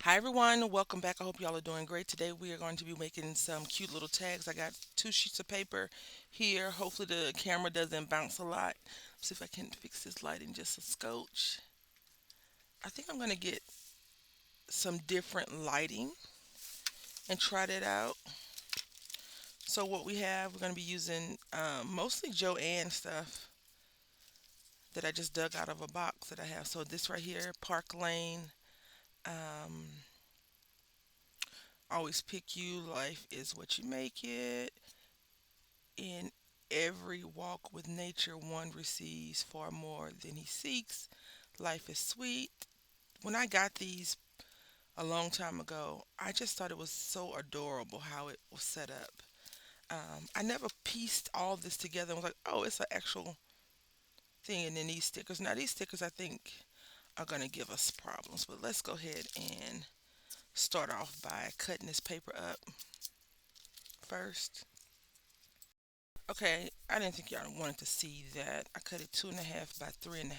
Hi everyone, welcome back. I hope y'all are doing great. Today we are going to be making some cute little tags. I got two sheets of paper here. Hopefully the camera doesn't bounce a lot. See if I can fix this lighting just a scotch. I think I'm going to get some different lighting and try that out. So what we have, we're going to be using mostly Joanne stuff that I just dug out of a box that I have. So this right here, Park Lane, um, always pick you, life is what you make it. In every walk with nature, one receives far more than he seeks. Life is sweet. When I got these a long time ago, I just thought it was so adorable how it was set up. I never pieced all this together and was like, oh, it's an actual thing. And then these stickers. Now, these stickers I think are going to give us problems, but let's go ahead and start off by cutting this paper up first. Okay, I didn't think y'all wanted to see that. I cut it 2.5 by 3.5.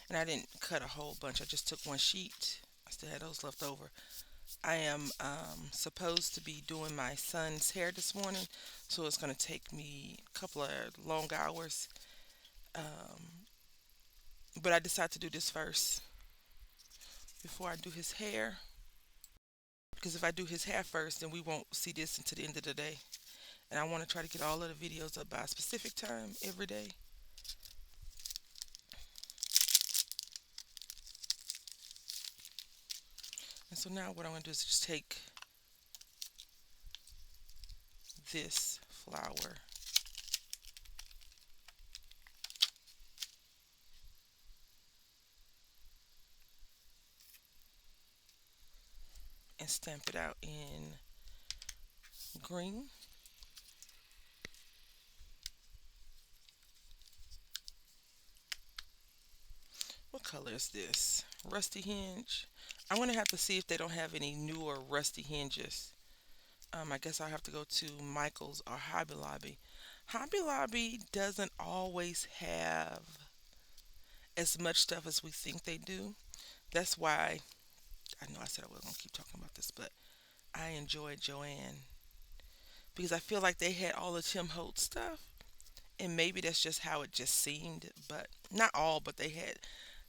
And I didn't cut a whole bunch. I just took one sheet. I still had those left over. I am supposed to be doing my son's hair this morning, so it's going to take me a couple of long hours. Um, but I decided to do this first before I do his hair, because if I do his hair first, then we won't see this until the end of the day. And I want to try to get all of the videos up by a specific time every day. And so now what I'm going to do is just take this flower and stamp it out in green. What color is this? Rusty hinge. I'm going to have to see if they don't have any newer rusty hinges. I guess I'll have to go to Michael's or Hobby Lobby. Hobby Lobby doesn't always have as much stuff as we think they do. That's why I know I said I wasn't going to keep talking about this, but I enjoyed Joanne because I feel like they had all the Tim Holtz stuff. And maybe that's just how it just seemed, but not all, but they had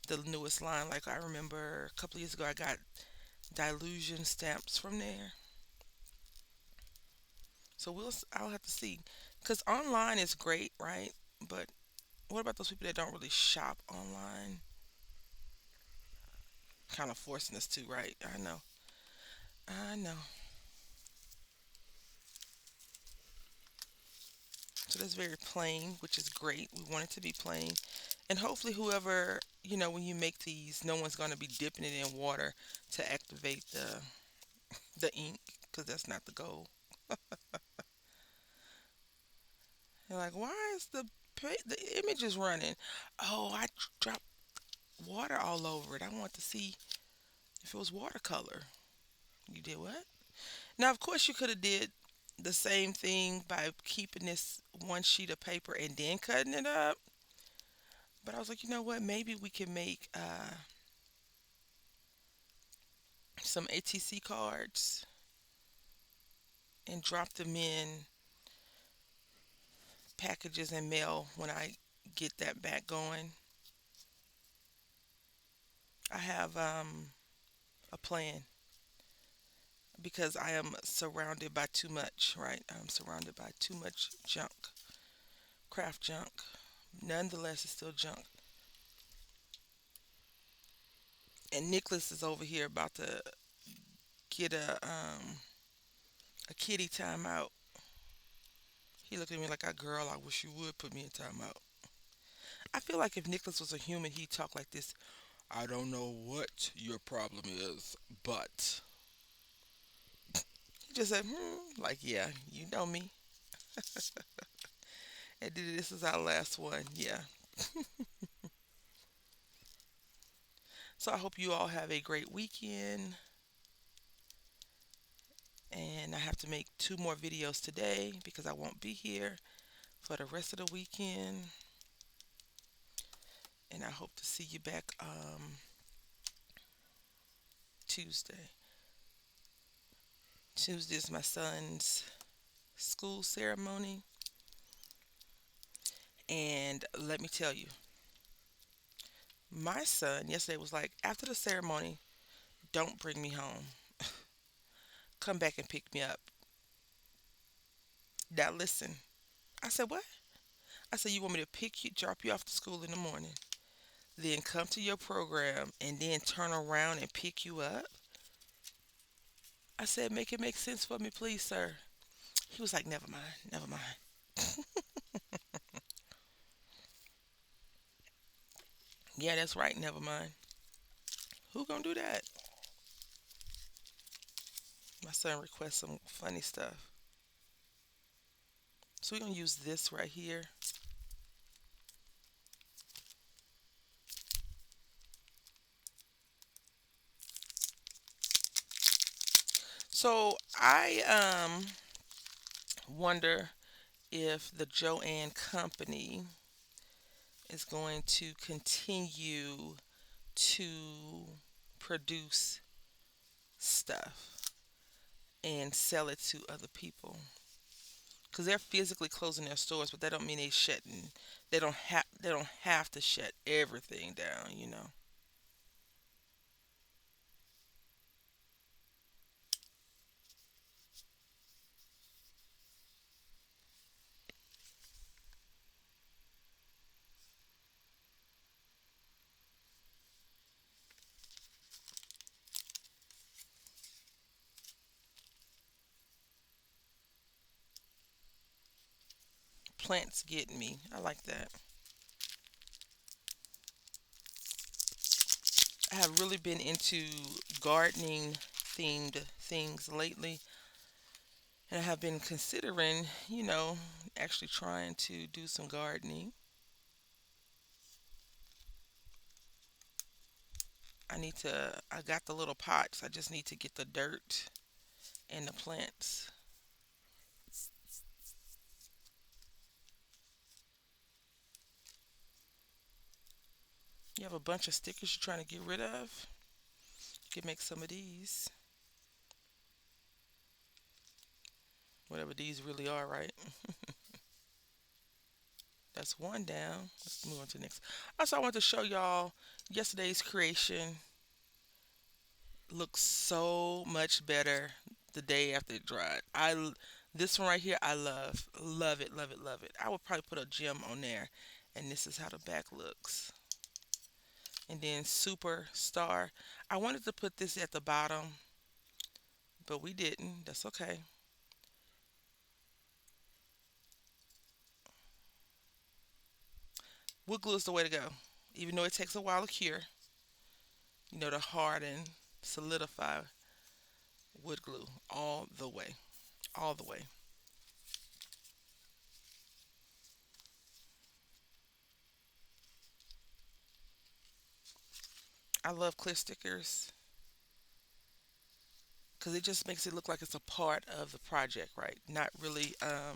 the newest line. Like I remember a couple of years ago, I got dilution stamps from there. So I'll have to see, because online is great, right? But what about those people that don't really shop online? Kind of forcing us to, right? I know, I know. So that's very plain, which is great. We want it to be plain, and hopefully, whoever when you make these, no one's going to be dipping it in water to activate the ink, because that's not the goal. You're like, why is the image is running? Oh, I dropped water all over it. I want to see if it was watercolor. You did what? Now, of course, you could have did the same thing by keeping this one sheet of paper and then cutting it up. But I was like, you know what? Maybe we can make some ATC cards and drop them in packages and mail when I get that back going. I have a plan because I am surrounded by too much, right? I'm surrounded by too much junk, craft junk. Nonetheless, it's still junk. And Nicholas is over here about to get a kitty timeout. He looked at me like, "A girl, I wish you would put me in timeout." I feel like if Nicholas was a human, he'd talk like this. I don't know what your problem is, but he just said, like, yeah, you know me. And this is our last one, yeah. So I hope you all have a great weekend. And I have to make two more videos today because I won't be here for the rest of the weekend. And I hope to see you back Tuesday. Tuesday is my son's school ceremony. And let me tell you, my son yesterday was like, after the ceremony, don't bring me home. Come back and pick me up. Now listen. I said, what? I said, you want me to pick you, drop you off to school in the morning, then come to your program and then turn around and pick you up? I said, make it make sense for me, please, sir. He was like, never mind, never mind. Yeah, that's right, never mind. Who gonna do that? My son requests some funny stuff. So we're gonna use this right here. So I wonder if the Joanne Company is going to continue to produce stuff and sell it to other people, because they're physically closing their stores, but that don't mean they shutting. They don't have to shut everything down. Plants getting me. I like that. I have really been into gardening themed things lately, and I have been considering, actually trying to do some gardening. I got the little pots. I just need to get the dirt and the plants. You have a bunch of stickers you're trying to get rid of? You can make some of these. Whatever these really are, right? That's one down. Let's move on to the next. Also, I want to show y'all yesterday's creation looks so much better the day after it dried. This one right here, I love it, love it, love it. I would probably put a gem on there, and this is how the back looks. And then Superstar. I wanted to put this at the bottom, but we didn't. That's okay. Wood glue is the way to go. Even though it takes a while to cure, to harden, solidify, wood glue all the way. All the way. I love clear stickers because it just makes it look like it's a part of the project, right? Not really a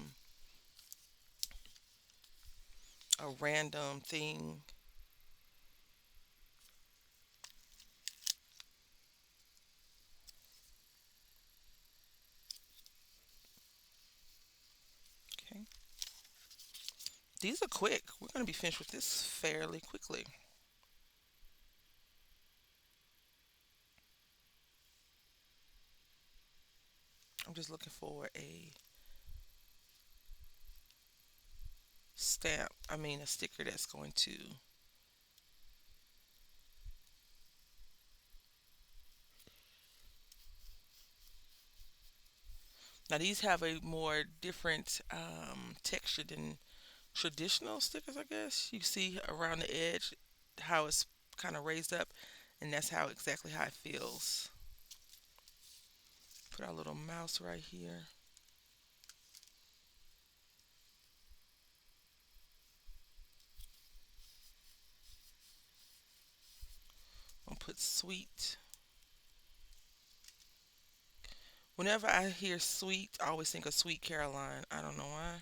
random thing. Okay. These are quick. We're going to be finished with this fairly quickly. I'm just looking for a a sticker that's going to. Now, these have a more different texture than traditional stickers, I guess. You see around the edge how it's kind of raised up, and that's exactly how it feels. Put our little mouse right here. I'll put sweet. Whenever I hear sweet, I always think of Sweet Caroline. I don't know why,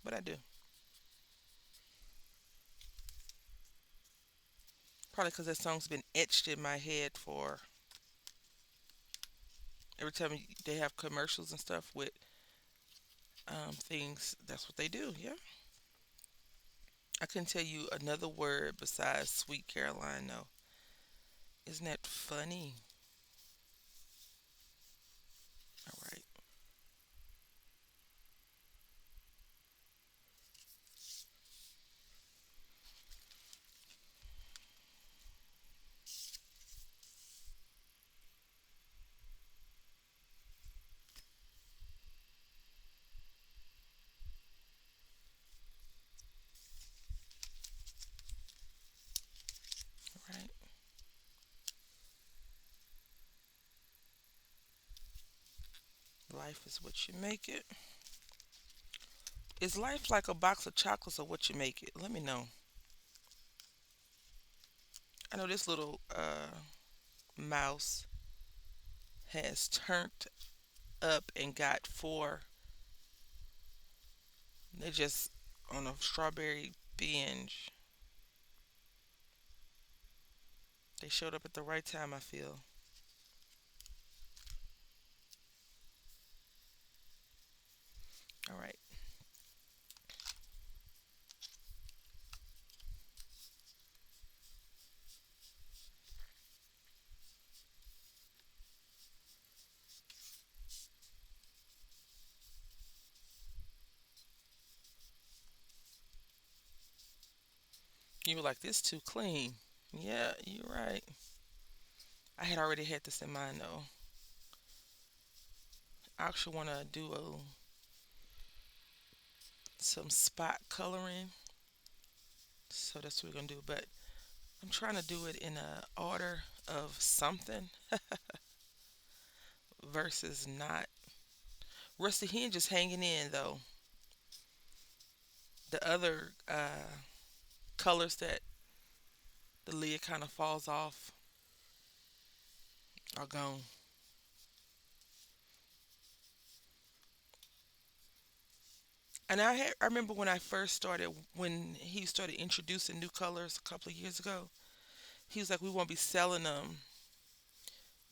but I do. Probably because that song's been etched in my head for every time they have commercials and stuff with things. That's what they do. Yeah. I couldn't tell you another word besides Sweet Caroline, though. Isn't that funny? All right. All right. Life is what you make it. Is life like a box of chocolates or what you make it? Let me know. I know this little mouse has turned up and got four. They just on a strawberry binge. They showed up at the right time, I feel. All right. You were like, this too clean. Yeah, you're right. I had already had this in mind though. I actually want to do some spot coloring. So that's what we're going to do. But I'm trying to do it in a order of something versus not. Rusty Hinge is hanging in though. The other colors that the lid kind of falls off are gone. And I remember when I first started, when he started introducing new colors a couple of years ago, he was like, we won't be selling them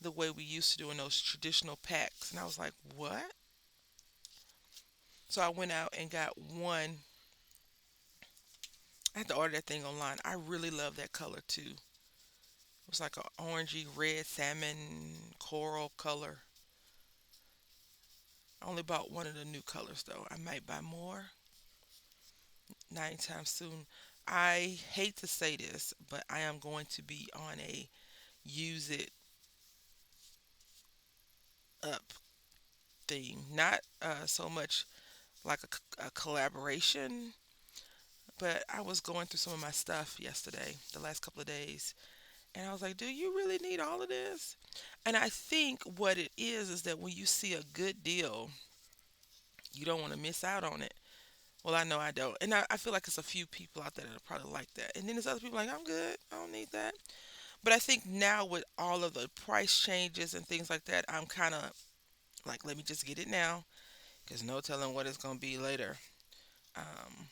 the way we used to do in those traditional packs. And I was like, what? So I went out and got one. I had to order that thing online. I really love that color too. It was like a orangey red salmon coral color. I only bought one of the new colors though. I might buy more, not anytime soon. I hate to say this, but I am going to be on a use it up thing. Not so much like a collaboration, but I was going through some of my stuff yesterday, the last couple of days, and I was like, do you really need all of this? And I think what it is that when you see a good deal, you don't want to miss out on it. Well, I know I don't. And I feel like it's a few people out there that are probably like that. And then there's other people like, I'm good. I don't need that. But I think now with all of the price changes and things like that, I'm kind of like, let me just get it now because no telling what it's going to be later. Um,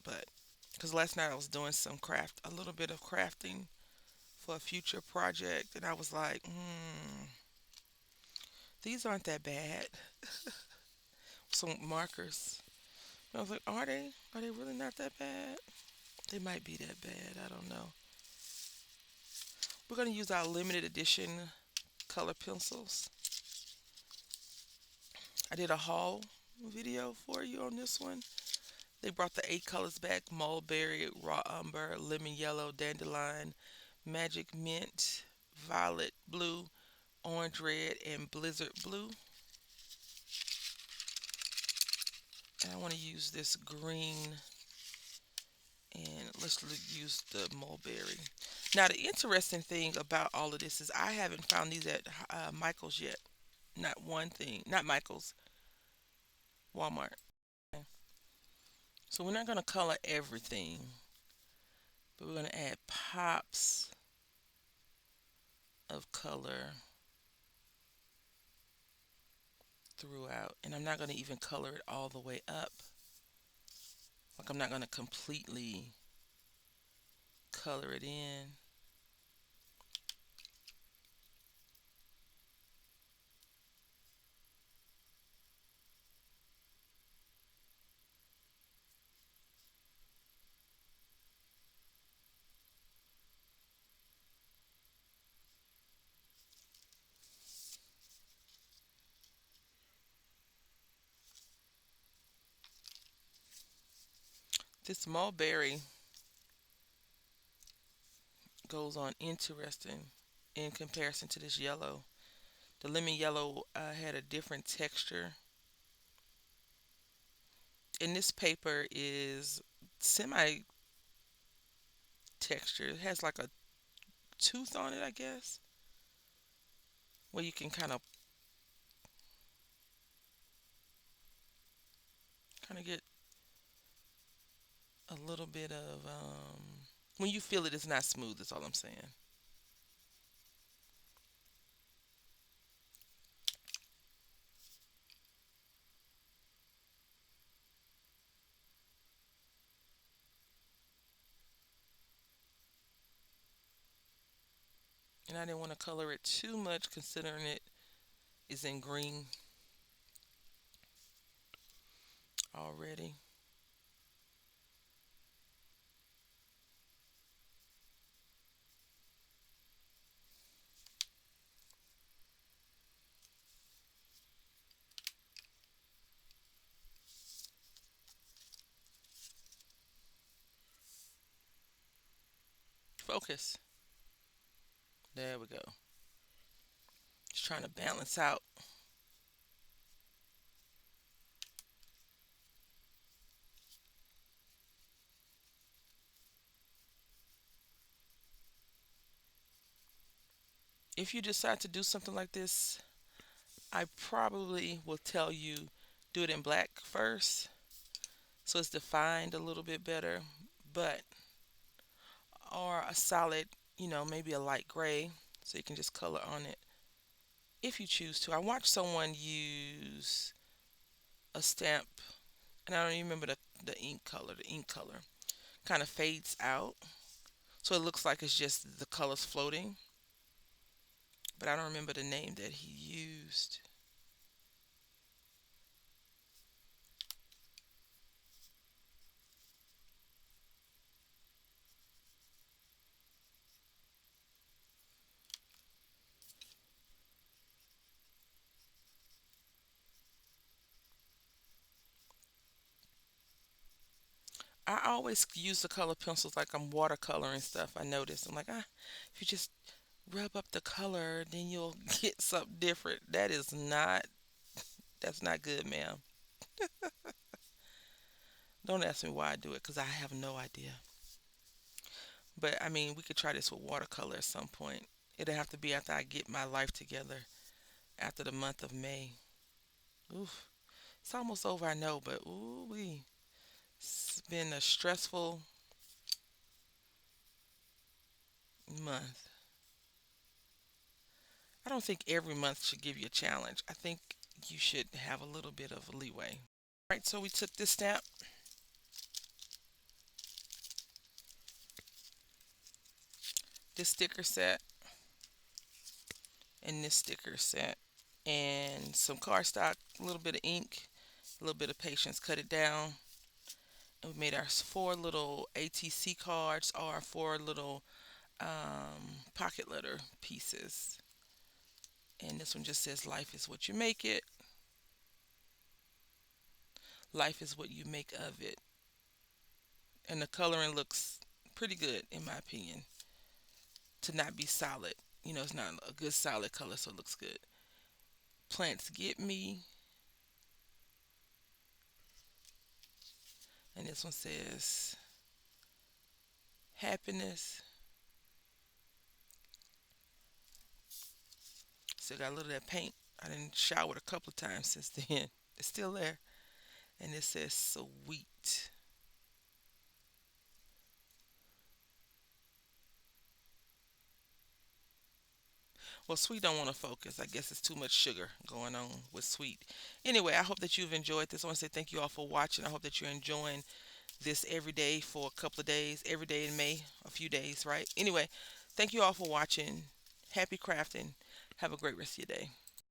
but because last night I was doing some craft, a little bit of crafting for a future project, and I was like, these aren't that bad. Some markers. And I was like, are they? Are they really not that bad? They might be that bad. I don't know. We're going to use our limited edition color pencils. I did a haul video for you on this one. They brought the eight colors back: mulberry, raw umber, lemon yellow, dandelion, magic mint, violet blue, orange red, and blizzard blue. And I want to use this green, and use the mulberry. Now, the interesting thing about all of this is I haven't found these at Michael's yet. Not one thing. Not Michael's, Walmart. Okay. So we're not going to color everything, but we're going to add pops of color throughout. And I'm not going to even color it all the way up. Like I'm not going to completely color it in. This mulberry goes on interesting in comparison to this yellow. The lemon yellow had a different texture, and this paper is semi texture. It has like a tooth on it, I guess, where you can kind of get a little bit of when you feel it, it's not smooth. That's all I'm saying. And I didn't want to color it too much, considering it is in green already. Focus. There we go. Just trying to balance out. If you decide to do something like this, I probably will tell you do it in black first so it's defined a little bit better, but or a solid, maybe a light gray so you can just color on it if you choose to. I watched someone use a stamp, and I don't even remember the ink color. The ink color kind of fades out, so it looks like it's just the colors floating, but I don't remember the name that he used. I always use the color pencils like I'm watercoloring stuff. I notice. I'm like, if you just rub up the color, then you'll get something different. That's not good, ma'am. Don't ask me why I do it because I have no idea. But I mean, we could try this with watercolor at some point. It'll have to be after I get my life together after the month of May. Oof. It's almost over, I know, but ooh, it's been a stressful month. I don't think every month should give you a challenge. I think you should have a little bit of leeway. All right, so we took this stamp, this sticker set, and this sticker set, and some cardstock, a little bit of ink, a little bit of patience, cut it down. And we made our four little ATC cards or four little pocket letter pieces. And this one just says, Life is what you make it. Life is what you make of it. And the coloring looks pretty good, in my opinion, to not be solid. It's not a good solid color, so it looks good. Plants get me. And this one says, Happiness. Still got a little of that paint. I didn't shower it a couple of times since then. It's still there. And it says, Sweet. Well, sweet don't want to focus. I guess it's too much sugar going on with sweet. Anyway, I hope that you've enjoyed this. I want to say thank you all for watching. I hope that you're enjoying this every day for a couple of days, every day in May, a few days, right? Anyway, thank you all for watching. Happy crafting. Have a great rest of your day.